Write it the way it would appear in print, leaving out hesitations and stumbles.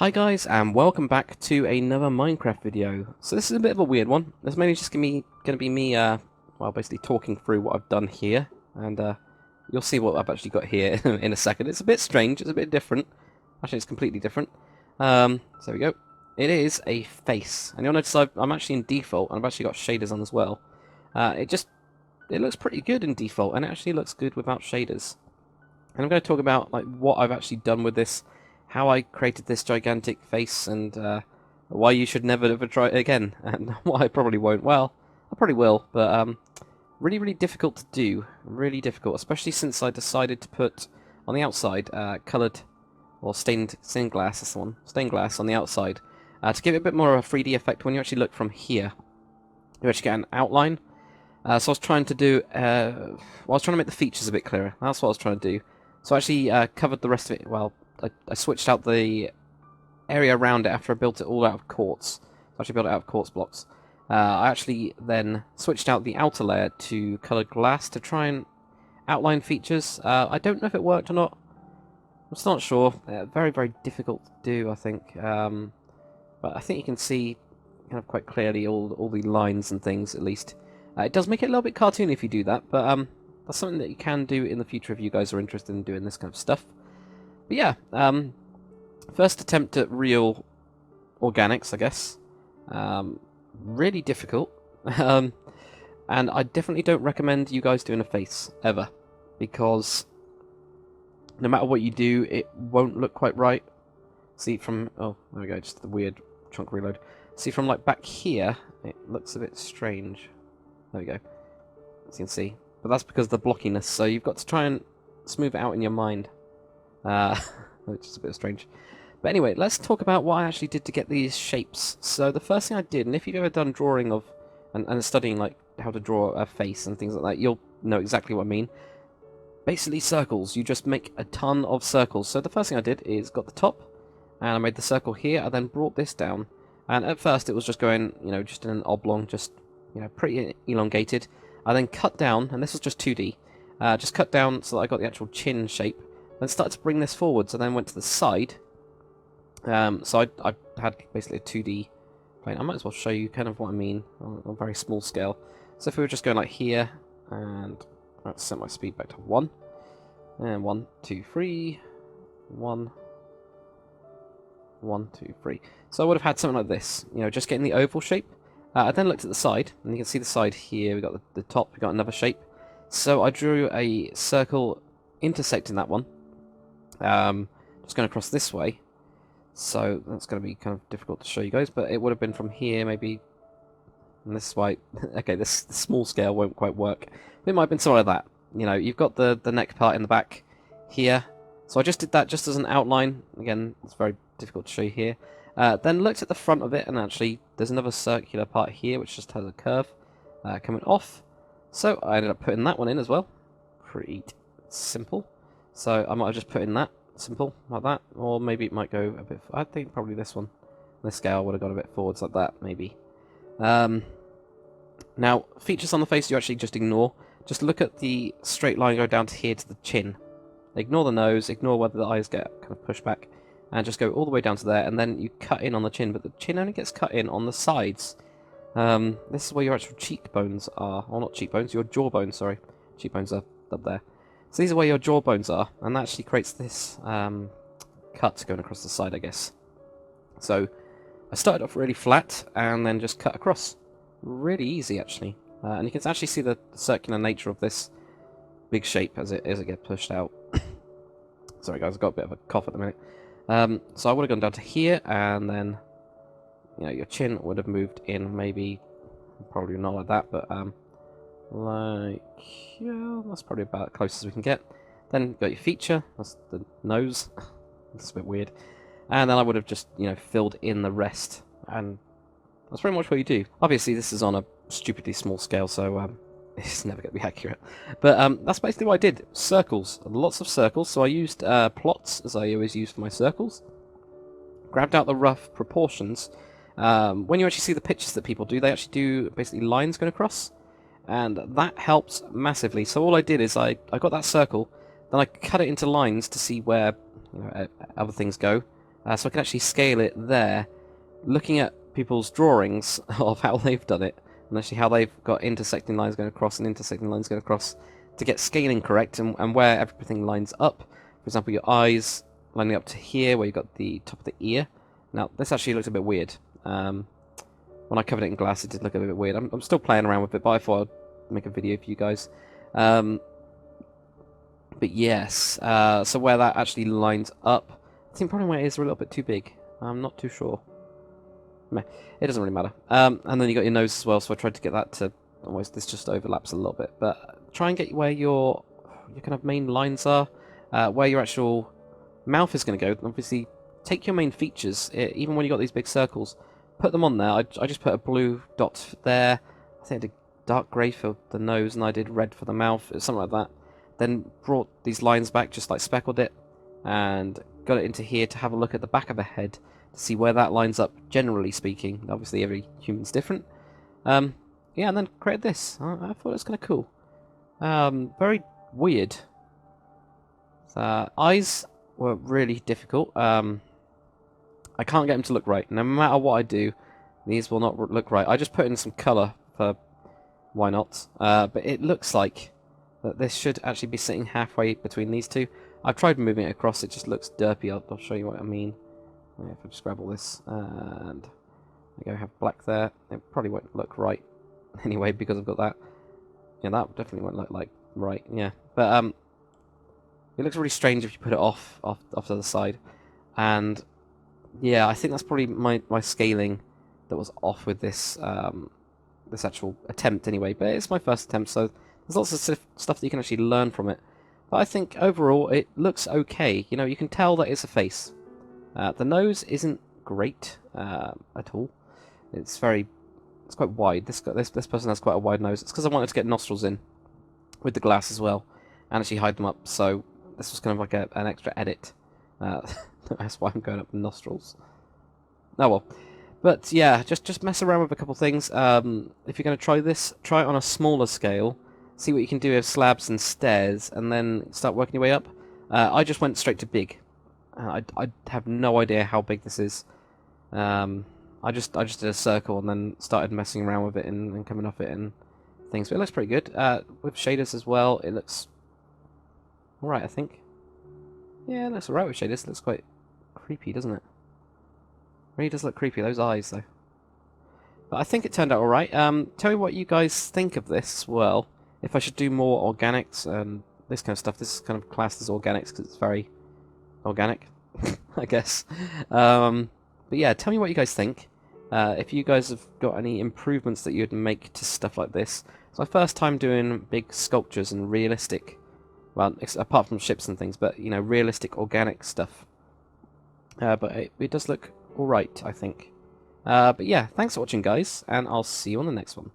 Hi guys, and welcome back to another Minecraft video. So this is a bit of a weird one. This mainly just going to be me, well, basically talking through what I've done here, and you'll see what I've actually got here in a second. It's a bit strange, it's a bit different. Actually, it's completely different. So there we go. It is a face, and you'll notice I'm actually in default, and I've actually got shaders on as well. It looks pretty good in default, and it actually looks good without shaders. And I'm going to talk about like what I've actually done with this, how I created this gigantic face, and why you should never ever try it again, and why I probably won't. Well, I probably will, but really, really difficult to do. Really difficult, especially since I decided to put on the outside coloured or stained glass. This one, stained glass on the outside to give it a bit more of a 3D effect. When you actually look from here, you actually get an outline. So I was trying to do, well, I was trying to make the features a bit clearer. That's what I was trying to do. So I actually covered the rest of it. Well, I switched out the area around it after I built it all out of quartz. I actually built it out of quartz blocks. I actually then switched out the outer layer to coloured glass to try and outline features. I don't know if it worked or not. I'm still not sure. Very, very difficult to do, I think. But I think you can see kind of quite clearly all the lines and things, at least. It does make it a little bit cartoony if you do that, but that's something that you can do in the future if you guys are interested in doing this kind of stuff. But yeah, first attempt at real organics, I guess. Really difficult. And I definitely don't recommend you guys doing a face, ever. Because no matter what you do, it won't look quite right. See, from... oh, there we go, just the weird chunk reload. See, from like back here, it looks a bit strange. There we go. As you can see. But that's because of the blockiness, so you've got to try and smooth it out in your mind. Which is a bit strange. But anyway, let's talk about what I actually did to get these shapes. So the first thing I did, and if you've ever done drawing of, and studying like how to draw a face and things like that, you'll know exactly what I mean. Basically circles. You just make a ton of circles. So the first thing I did is got the top, and I made the circle here. I then brought this down, and at first it was just going, you know, just in an oblong, just, you know, pretty elongated. I then cut down, and this was just 2D. Just cut down so that I got the actual chin shape. Then started to bring this forwards, and then went to the side. So I had basically a 2D plane. I might as well show you kind of what I mean on a very small scale. So if we were just going like here, and let's set my speed back to 1. And 1, 2, 3. 1, 1, 2, 3. So I would have had something like this, you know, just getting the oval shape. I then looked at the side, and you can see the side here. We got the top, we got another shape. So I drew a circle intersecting that one. Just going across this way. So that's going to be kind of difficult to show you guys, but it would have been from here, maybe. And this is why. Okay, this small scale won't quite work. It might have been something like that. You know, you've got the neck part in the back here. So I just did that just as an outline. Again, it's very difficult to show you here. Then looked at the front of it, and actually there's another circular part here which just has a curve coming off. So I ended up putting that one in as well. Pretty simple. So I might have just put in that simple like that, or maybe it might go a bit. I think probably this one, this scale would have gone a bit forwards like that, maybe. Now features on the face you actually just ignore. Just look at the straight line go down to here to the chin. Ignore the nose. Ignore whether the eyes get kind of pushed back. And just go all the way down to there, and then you cut in on the chin, but the chin only gets cut in on the sides. This is where your actual cheekbones are. Or not cheekbones, your jawbones, sorry. Cheekbones are up there. So these are where your jawbones are, and that actually creates this cut going across the side, I guess. So I started off really flat, and then just cut across. Really easy, actually. And you can actually see the circular nature of this big shape as it gets pushed out. Sorry guys, I've got a bit of a cough at the minute. So I would have gone down to here, and then, you know, your chin would have moved in, maybe, probably not like that, but like, yeah, that's probably about as close as we can get. Then you've got your feature, that's the nose. That's a bit weird. And then I would have just, you know, filled in the rest, and that's pretty much what you do. Obviously this is on a stupidly small scale, so it's never going to be accurate. But that's basically what I did. Circles. Lots of circles. So I used plots, as I always use for my circles. Grabbed out the rough proportions. When you actually see the pictures that people do, they actually do basically lines going across. And that helps massively. So all I did is I got that circle, then I cut it into lines to see where, you know, other things go. So I can actually scale it there, looking at people's drawings of how they've done it, and actually how they've got intersecting lines going across and intersecting lines going across to get scaling correct, and where everything lines up. For example, your eyes lining up to here, where you've got the top of the ear. Now, this actually looks a bit weird. When I covered it in glass, it did look a bit weird. I'm still playing around with it, but I thought I'd make a video for you guys. But yes, so where that actually lines up, I think probably my ears are a little bit too big. I'm not too sure. Meh, it doesn't really matter. And then you got your nose as well, so I tried to get that to almost, this just overlaps a little bit. But try and get where your kind of main lines are, where your actual mouth is going to go. Obviously, take your main features, even when you got these big circles, put them on there. I just put a blue dot there. I think I did dark grey for the nose, and I did red for the mouth, something like that. Then brought these lines back, just like speckled it, and got it into here to have a look at the back of the head to see where that lines up, generally speaking. Obviously, every human's different. Yeah, and then created this. I thought it was kind of cool. Very weird. Eyes were really difficult. I can't get them to look right. No matter what I do, these will not look right. I just put in some colour for why not. But it looks like that this should actually be sitting halfway between these two. I've tried moving it across, it just looks derpy. I'll show you what I mean. If I just grab all this and I go have black there, it probably won't look right anyway because I've got that. Yeah, that definitely won't look like right. Yeah, but it looks really strange if you put it off to the side. And yeah, I think that's probably my scaling that was off with this this actual attempt anyway. But it's my first attempt, so there's lots of stuff that you can actually learn from it. But I think overall it looks okay. You know, you can tell that it's a face. The nose isn't great at all. It's quite wide. This person has quite a wide nose. It's because I wanted to get nostrils in with the glass as well, and actually hide them up. So this was kind of like an extra edit. That's why I'm going up the nostrils. Oh well. But yeah, just mess around with a couple things. If you're going to try this, try it on a smaller scale. See what you can do with slabs and stairs, and then start working your way up. I just went straight to big. I have no idea how big this is. I just did a circle and then started messing around with it and coming off it and things. But it looks pretty good. With shaders as well, it looks alright, I think. Yeah, it looks alright with shaders. It looks quite creepy, doesn't it? Really does look creepy, those eyes, though. But I think it turned out alright. Tell me what you guys think of this as well. If I should do more organics and this kind of stuff. This is kind of classed as organics because it's very organic, I guess. But yeah, tell me what you guys think. If you guys have got any improvements that you'd make to stuff like this. It's my first time doing big sculptures and realistic, well, apart from ships and things, but, you know, realistic organic stuff. But it does look alright, I think. But yeah, thanks for watching, guys, and I'll see you on the next one.